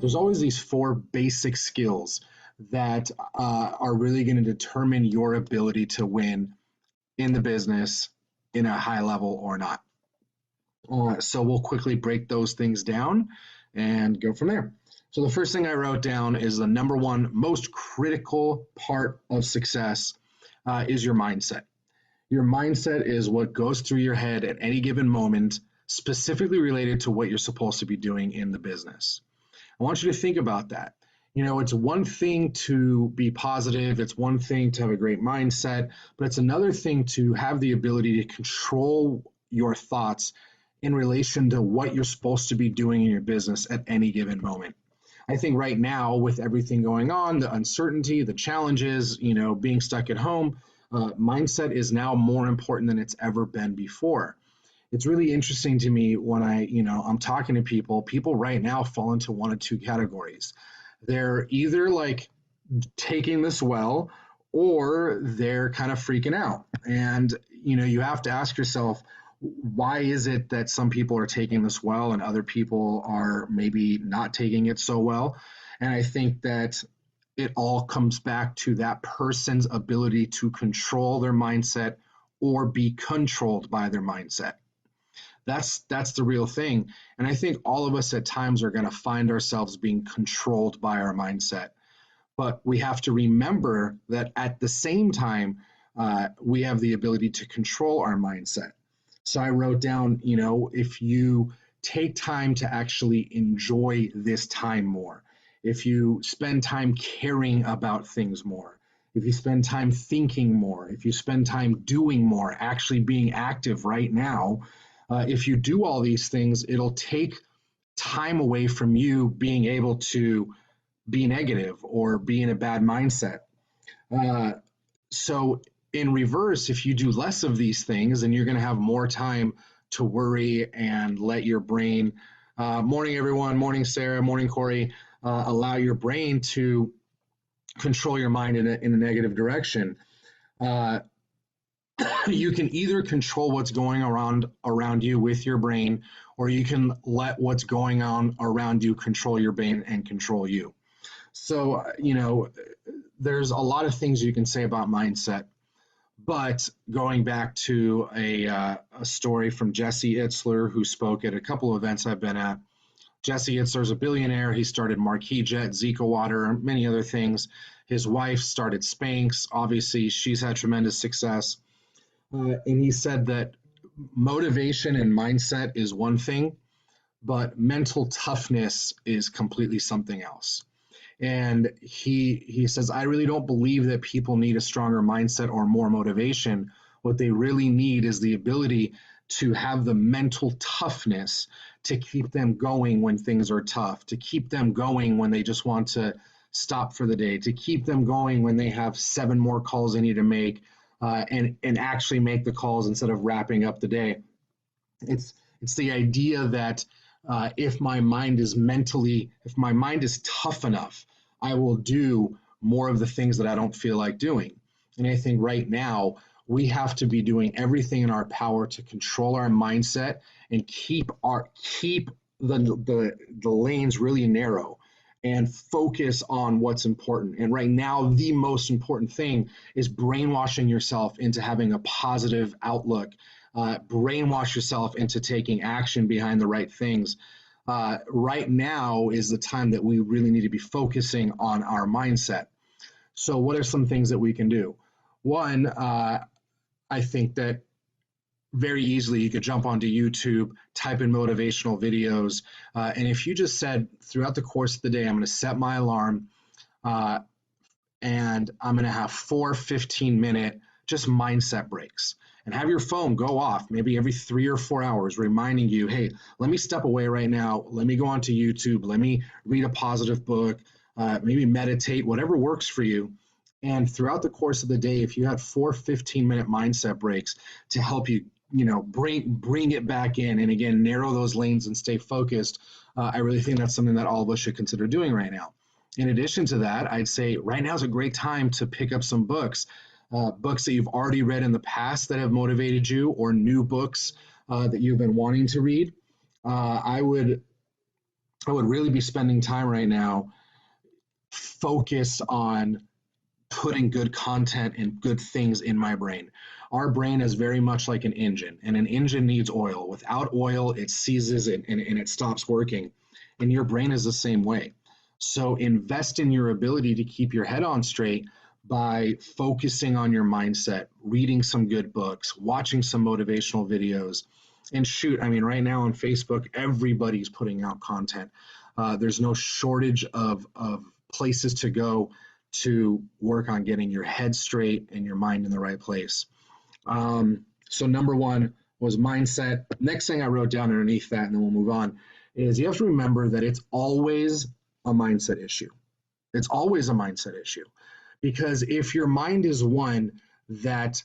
There's always these four basic skills that are really going to determine your ability to win in the business in a high level or not. So we'll quickly break those things down and go from there. So the first thing I wrote down is the number one most critical part of success is your mindset. Your mindset is what goes through your head at any given moment, specifically related to what you're supposed to be doing in the business. I want you to think about that. You know, it's one thing to be positive, it's one thing to have a great mindset, but it's another thing to have the ability to control your thoughts in relation to what you're supposed to be doing in your business at any given moment. I think right now, with everything going on, the uncertainty, the challenges, being stuck at home, mindset is now more important than it's ever been before. It's really interesting to me when I'm talking to people right now fall into one of two categories. They're either like taking this well, or they're kind of freaking out. And, you have to ask yourself, why is it that some people are taking this well and other people are maybe not taking it so well? And I think that it all comes back to that person's ability to control their mindset or be controlled by their mindset. That's the real thing. And I think all of us at times are going to find ourselves being controlled by our mindset. But we have to remember that at the same time, we have the ability to control our mindset. So I wrote down, if you take time to actually enjoy this time more, if you spend time caring about things more, if you spend time thinking more, if you spend time doing more, actually being active right now, if you do all these things, it'll take time away from you being able to be negative or be in a bad mindset. Uh, so, in reverse, if you do less of these things, then you're going to have more time to worry and let your brain, morning everyone, morning Sarah, morning Corey, allow your brain to control your mind in a negative direction. Uh, you can either control what's going around you with your brain, or you can let what's going on around you control your brain and control you. So, there's a lot of things you can say about mindset, but going back to a story from Jesse Itzler, who spoke at a couple of events I've been at. Jesse Itzler's a billionaire. He started Marquis Jet, Zika Water, many other things. His wife started Spanx. Obviously, she's had tremendous success. And he said that motivation and mindset is one thing, but mental toughness is completely something else. And he says, I really don't believe that people need a stronger mindset or more motivation. What they really need is the ability to have the mental toughness to keep them going when things are tough, to keep them going when they just want to stop for the day, to keep them going when they have seven more calls they need to make, and actually make the calls instead of wrapping up the day. It's the idea that if my mind is tough enough, I will do more of the things that I don't feel like doing. And I think right now we have to be doing everything in our power to control our mindset and keep the lanes really narrow and focus on what's important. And right now, the most important thing is brainwashing yourself into having a positive outlook, brainwash yourself into taking action behind the right things. Right now is the time that we really need to be focusing on our mindset. So, what are some things that we can do? One, I think that very easily you could jump onto YouTube, type in motivational videos, and if you just said throughout the course of the day, I'm going to set my alarm, uh, and I'm going to have 4 15-minute just mindset breaks. And have your phone go off maybe every 3 or 4 hours, reminding you, hey, let me step away right now. Let me go onto YouTube. Let me read a positive book, maybe meditate, whatever works for you. And throughout the course of the day, if you had 4 15-minute mindset breaks to help you, bring it back in, and again, narrow those lanes and stay focused, I really think that's something that all of us should consider doing right now. In addition to that, I'd say right now is a great time to pick up some books, books that you've already read in the past that have motivated you, or new books that you've been wanting to read, I would really be spending time right now focused on putting good content and good things in my brain. Our brain is very much like an engine, and an engine needs oil. Without oil, it seizes and it stops working. And your brain is the same way. So invest in your ability to keep your head on straight by focusing on your mindset, reading some good books, watching some motivational videos. And shoot, I mean, right now on Facebook, everybody's putting out content. There's no shortage of places to go to work on getting your head straight and your mind in the right place. So number one was mindset. Next thing I wrote down underneath that, and then we'll move on, is you have to remember that it's always a mindset issue. It's always a mindset issue. Because if your mind is one that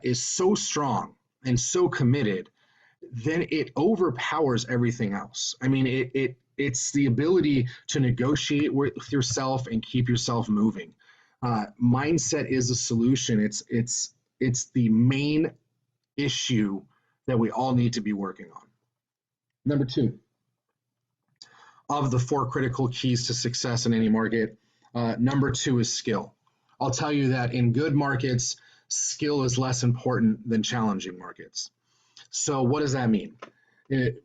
is so strong and so committed, then it overpowers everything else. I mean, it's the ability to negotiate with yourself and keep yourself moving. Mindset is a solution. It's the main issue that we all need to be working on. Number two, of the four critical keys to success in any market, number two is skill. I'll tell you that in good markets, skill is less important than challenging markets. So what does that mean?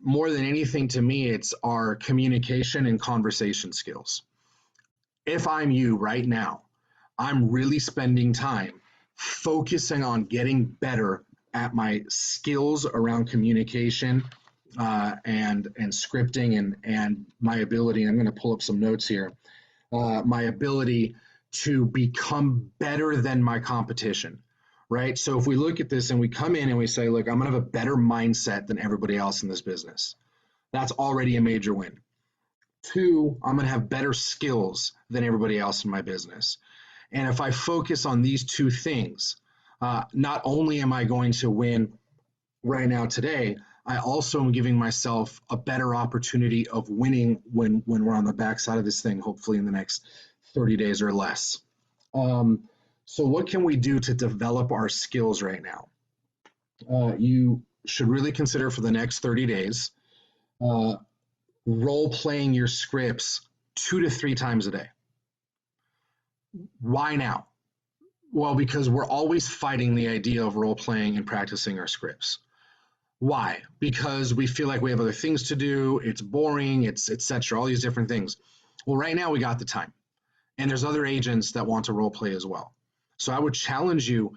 More than anything to me, it's our communication and conversation skills. If I'm you right now, I'm really spending time focusing on getting better at my skills around communication and scripting and my ability. I'm going to pull up some notes here. My ability to become better than my competition, right? So if we look at this and we come in and we say, look, I'm going to have a better mindset than everybody else in this business. That's already a major win. Two, I'm going to have better skills than everybody else in my business. And if I focus on these two things, not only am I going to win right now today, I also am giving myself a better opportunity of winning when we're on the backside of this thing, hopefully in the next 30 days or less. So what can we do to develop our skills right now? You should really consider for the next 30 days, role playing your scripts 2 to 3 times a day. Why now? Well, because we're always fighting the idea of role playing and practicing our scripts. Why? Because we feel like we have other things to do, it's boring, it's etc., all these different things. Well, right now we got the time. And there's other agents that want to role play as well. So I would challenge you,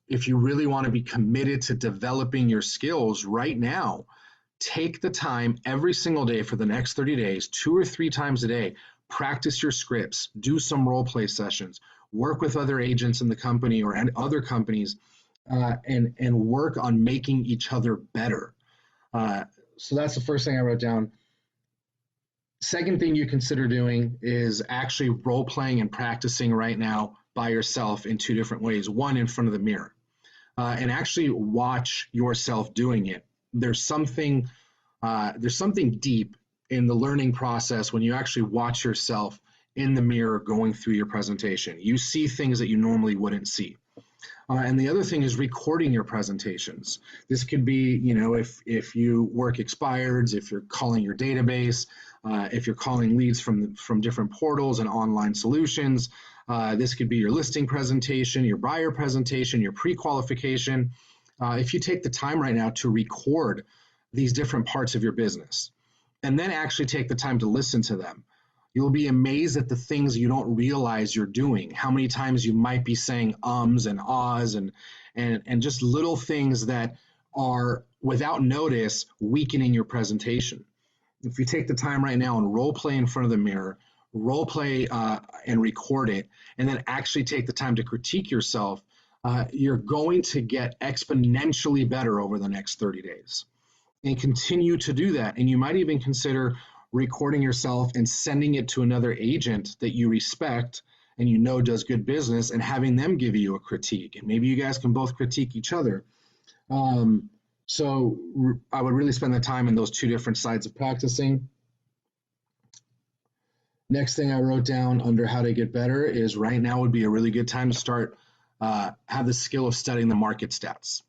if you really want to be committed to developing your skills right now, take the time every single day for the next 30 days, 2 or 3 times a day, practice your scripts, do some role play sessions, work with other agents in the company or other companies, and work on making each other better. So that's the first thing I wrote down. Second thing you consider doing is actually role playing and practicing right now by yourself in 2 different ways. One, in front of the mirror, and actually watch yourself doing it. There's something deep in the learning process when you actually watch yourself in the mirror going through your presentation. You see things that you normally wouldn't see. And the other thing is recording your presentations. This could be, if you work expireds, if you're calling your database, if you're calling leads from different portals and online solutions. This could be your listing presentation, your buyer presentation, your pre-qualification. If you take the time right now to record these different parts of your business and then actually take the time to listen to them, you'll be amazed at the things you don't realize you're doing, how many times you might be saying ums and ahs and just little things that are, without notice, weakening your presentation. If you take the time right now and role play in front of the mirror, role play and record it, and then actually take the time to critique yourself, you're going to get exponentially better over the next 30 days. And continue to do that. And you might even consider recording yourself and sending it to another agent that you respect and you know does good business, and having them give you a critique. And maybe you guys can both critique each other. So I would really spend the time in those 2 different sides of practicing. Next thing I wrote down under how to get better is right now would be a really good time to start, have the skill of studying the market stats.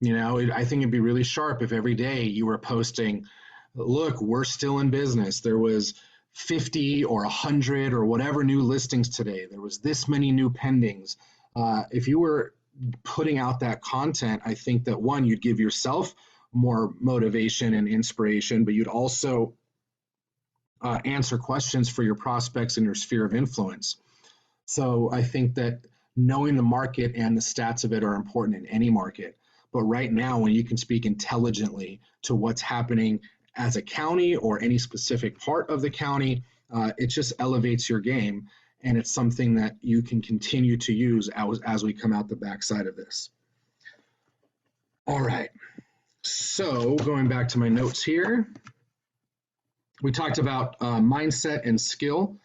I think it'd be really sharp if every day you were posting, look, we're still in business. There was 50 or 100 or whatever new listings today. There was this many new pendings. If you were putting out that content, I think that one, you'd give yourself more motivation and inspiration, but you'd also answer questions for your prospects and your sphere of influence. So I think that knowing the market and the stats of it are important in any market. But right now, when you can speak intelligently to what's happening as a county or any specific part of the county, it just elevates your game. And it's something that you can continue to use as we come out the backside of this. All right. So going back to my notes here, we talked about mindset and skill.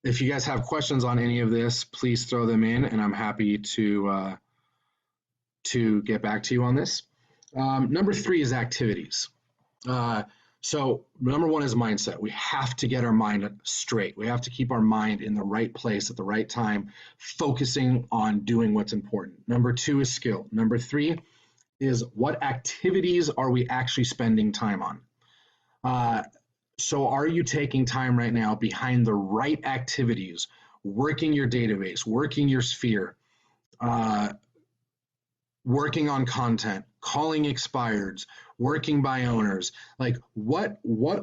If you guys have questions on any of this, please throw them in, and I'm happy to get back to you on this. Number 3 is activities. So number 1 is mindset. We have to get our mind straight. We have to keep our mind in the right place at the right time, focusing on doing what's important. Number 2 is skill. Number 3 is what activities are we actually spending time on? So are you taking time right now behind the right activities, working your database, working your sphere, working on content, calling expireds, working by owners? Like what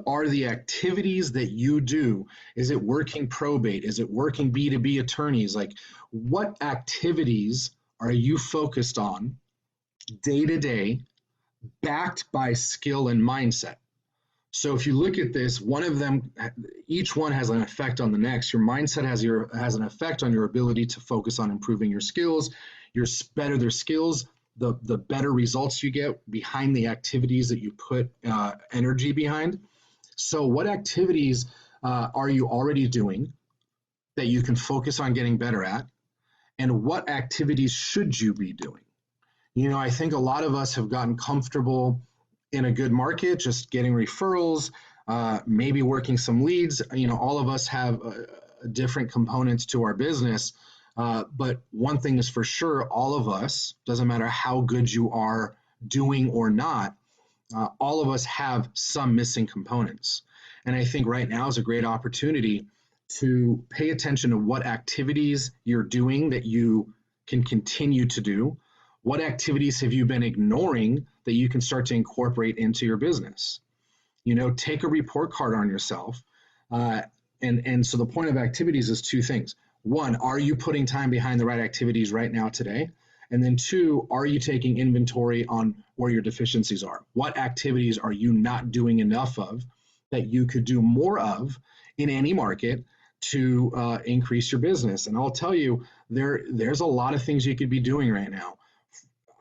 are the activities that you do? Is it working probate? Is it working B2B attorneys? Like what activities are you focused on day to day, backed by skill and mindset? So if you look at this, one of them, each one has an effect on the next. Your mindset has an effect on your ability to focus on improving your skills. Your better their skills, the better results you get behind the activities that you put energy behind. So what activities are you already doing that you can focus on getting better at? And what activities should you be doing? I think a lot of us have gotten comfortable in a good market, just getting referrals, maybe working some leads. All of us have different components to our business. But one thing is for sure, all of us, doesn't matter how good you are doing or not, all of us have some missing components. And I think right now is a great opportunity to pay attention to what activities you're doing that you can continue to do. What activities have you been ignoring that you can start to incorporate into your business? Take a report card on yourself. And so the point of activities is 2 things. 1, are you putting time behind the right activities right now today? And then 2, are you taking inventory on where your deficiencies are? What activities are you not doing enough of that you could do more of in any market to increase your business? And I'll tell you, there's a lot of things you could be doing right now.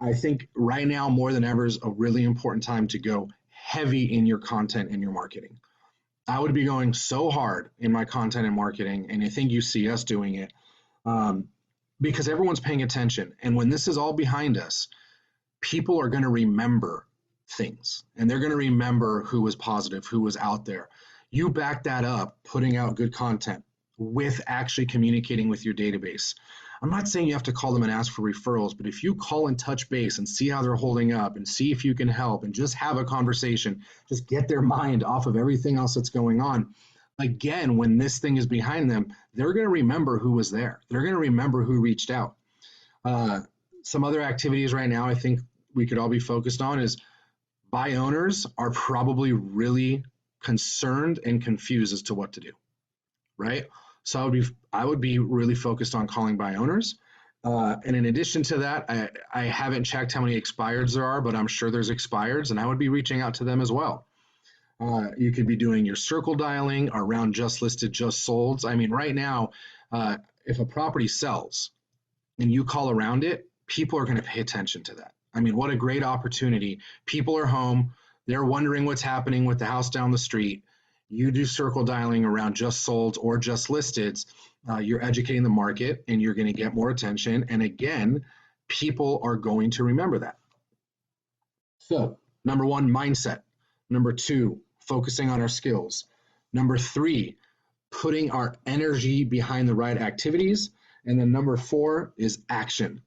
I think right now more than ever is a really important time to go heavy in your content and your marketing. I would be going so hard in my content and marketing, and I think you see us doing it because everyone's paying attention. And when this is all behind us, people are going to remember things, and they're going to remember who was positive, who was out there. You back that up, putting out good content with actually communicating with your database. I'm not saying you have to call them and ask for referrals, but if you call and touch base and see how they're holding up and see if you can help and just have a conversation, just get their mind off of everything else that's going on. Again, when this thing is behind them, they're going to remember who was there. They're going to remember who reached out. Some other activities right now I think we could all be focused on is buy owners are probably really concerned and confused as to what to do, right? So I would be really focused on calling by owners. And in addition to that, I haven't checked how many expireds there are, but I'm sure there's expireds, and I would be reaching out to them as well. You could be doing your circle dialing around just listed, just solds. I mean, right now, if a property sells and you call around it, people are going to pay attention to that. I mean, what a great opportunity. People are home. They're wondering what's happening with the house down the street. You do circle dialing around just solds or just listeds. You're educating the market and you're going to get more attention. And again, people are going to remember that. So, number 1, mindset. Number 2, focusing on our skills. Number 3, putting our energy behind the right activities. And then number 4 is action.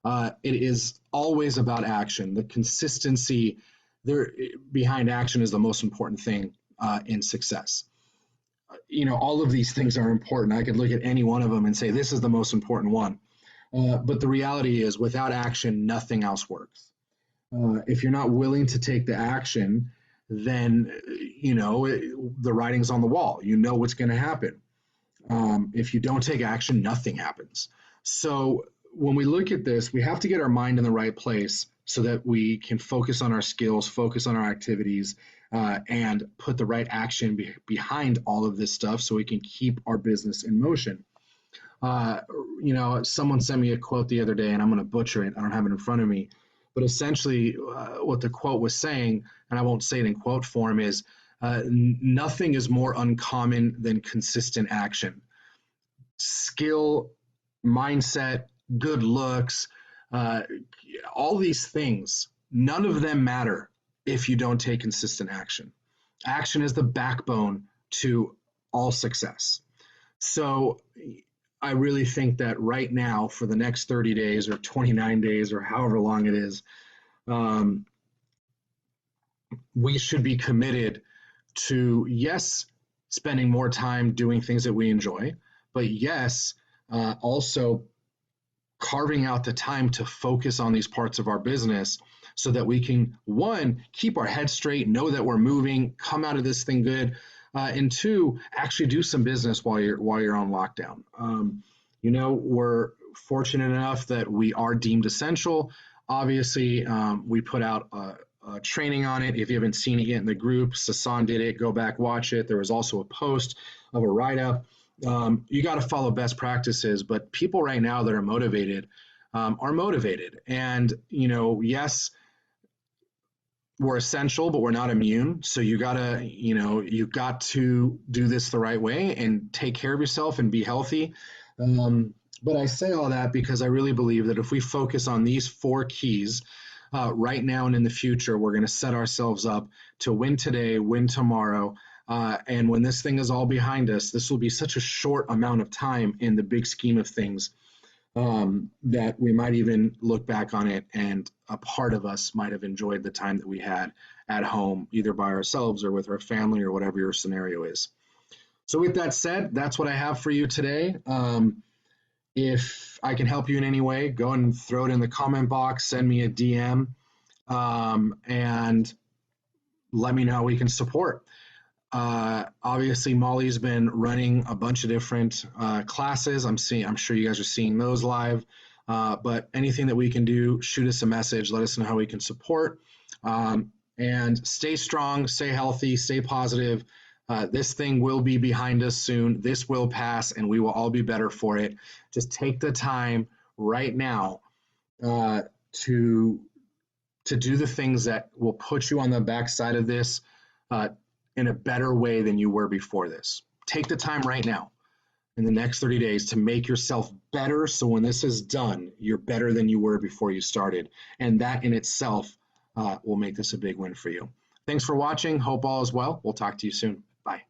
It is always about action. The consistency there behind action is the most important thing in success. All of these things are important. I could look at any one of them and say this is the most important one. But the reality is, without action, nothing else works. If you're not willing to take the action, then the writing's on the wall. You know what's going to happen. If you don't take action, nothing happens. So when we look at this, we have to get our mind in the right place so that we can focus on our skills, focus on our activities, and put the right action behind all of this stuff so we can keep our business in motion. Someone sent me a quote the other day, and I'm going to butcher it. I don't have it in front of me. But essentially, what the quote was saying, and I won't say it in quote form, is nothing is more uncommon than consistent action. Skill, mindset, good looks, all these things, none of them matter if you don't take consistent action. Action is the backbone to all success. So I really think that right now, for the next 30 days or 29 days or however long it is, we should be committed to, yes, spending more time doing things that we enjoy, but yes, also carving out the time to focus on these parts of our business so that we can, one, keep our head straight, know that we're moving, come out of this thing good, and two, actually do some business while you're on lockdown. We're fortunate enough that we are deemed essential. Obviously, we put out a training on it. If you haven't seen it yet in the group, Sasan did it. Go back, watch it. There was also a post of a write-up. You got to follow best practices, but people right now that are motivated are motivated. And, yes, we're essential, but we're not immune. So you got to do this the right way and take care of yourself and be healthy. But I say all that because I really believe that if we focus on these 4 keys right now and in the future, we're going to set ourselves up to win today, win tomorrow. And when this thing is all behind us, this will be such a short amount of time in the big scheme of things that we might even look back on it and a part of us might have enjoyed the time that we had at home, either by ourselves or with our family or whatever your scenario is. So with that said, that's what I have for you today. If I can help you in any way, go and throw it in the comment box, send me a DM, and let me know how we can support. Obviously, Molly's been running a bunch of different classes. I'm sure you guys are seeing those live. But anything that we can do, shoot us a message. Let us know how we can support. And stay strong, stay healthy, stay positive. This thing will be behind us soon. This will pass, and we will all be better for it. Just take the time right now to do the things that will put you on the backside of this in a better way than you were before this. Take the time right now in the next 30 days to make yourself better so when this is done, you're better than you were before you started. And that in itself will make this a big win for you. Thanks for watching. Hope all is well. We'll talk to you soon. Bye.